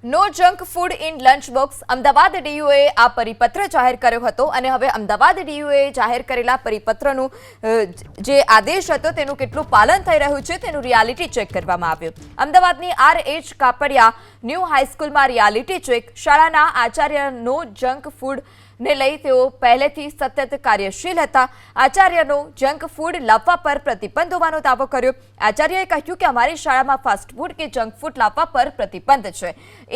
No junk food in lunch box Ahmedabad ડીયુએ આ પરિપત્ર જાહેર કર્યો હતો અને હવે અમદાવાદ ડીયુએ જાહેર કરેલા પરિપત્રનું જે આદેશ હતો તેનું કેટલું પાલન થઈ રહ્યું છે તેનું રિયાલિટી ચેક કરવામાં આવ્યું। અમદાવાદની RH કાપડિયા ન્યૂ હાઈસ્કૂલમાં રિયાલિટી ચેક શાળાના આચાર્ય નો જંક ફૂડ ને લઈ તેઓ પહેલેથી સતત કાર્યશીલ હતા। આચાર્યનો જંક ફૂડ લાવવા પર પ્રતિબંધ હોવાનો દાવો કર્યો। આચાર્યએ કહ્યું કે અમારી શાળામાં ફાસ્ટ ફૂડ કે જંક ફૂડ લાવવા પર પ્રતિબંધ છે।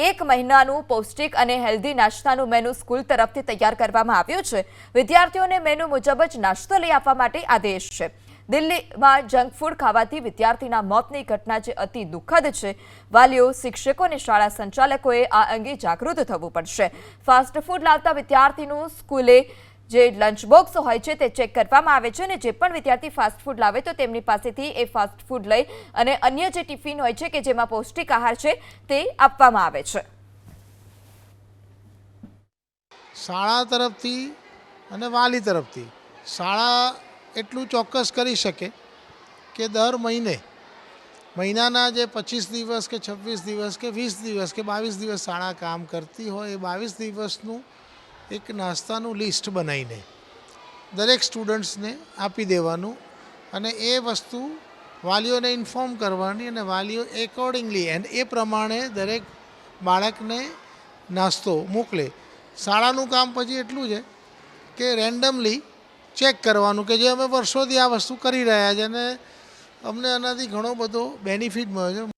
1 મહિનાનું પૌષ્ટિક અને હેલ્ધી નાસ્તાનું મેનુ સ્કૂલ તરફથી તૈયાર કરવામાં આવ્યું છે। વિદ્યાર્થીઓને મેનુ મુજબ જ નાસ્તો લઈ આવવા માટે આદેશ છે। દિલ્હીમાં જંક ફૂડ ખાવાથી વિદ્યાર્થીના મોતની ઘટના જે અતિ દુઃખદ છે। વાલીઓ, શિક્ષકો અને શાળા સંચાલકોએ આ અંગે જાગૃત થવું પડશે। ફાસ્ટ ફૂડ લાવતા વિદ્યાર્થીનું સ્કૂલે જે લંચ બોક્સ હોય છે તે ચેક કરવામાં આવે છે અને જે પણ વિદ્યાર્થી ફાસ્ટ ફૂડ લાવે તો તેમની પાસેથી એ ફાસ્ટ ફૂડ લઈ અને અન્ય જે ટિફિન હોય છે કે જેમાં પૌષ્ટિક આહાર છે તે આપવામાં આવે છે। શાળા તરફથી અને વાલી તરફથી શાળા એટલું ચોક્કસ કરી શકે કે દર મહિનાના જે 25 દિવસ કે 26 દિવસ કે 20 દિવસ કે 22 દિવસ શાળા કામ કરતી હોય એ 22 દિવસનું એક નાસ્તાનું લિસ્ટ બનાવીને દરેક સ્ટુડન્ટ્સને આપી દેવાનું અને એ વસ્તુ વાલીઓને ઇન્ફોર્મ કરવાની અને વાલીઓ એકોર્ડિંગલી એન્ડ એ પ્રમાણે દરેક બાળકને નાસ્તો મોકલે। શાળાનું કામ પછી એટલું છે કે રેન્ડમલી ચેક કરવાનું કે જે અમે વર્ષોથી આ વસ્તુ કરી રહ્યા છે અને અમને આનાથી ઘણો બધો બેનિફિટ મળ્યો છે।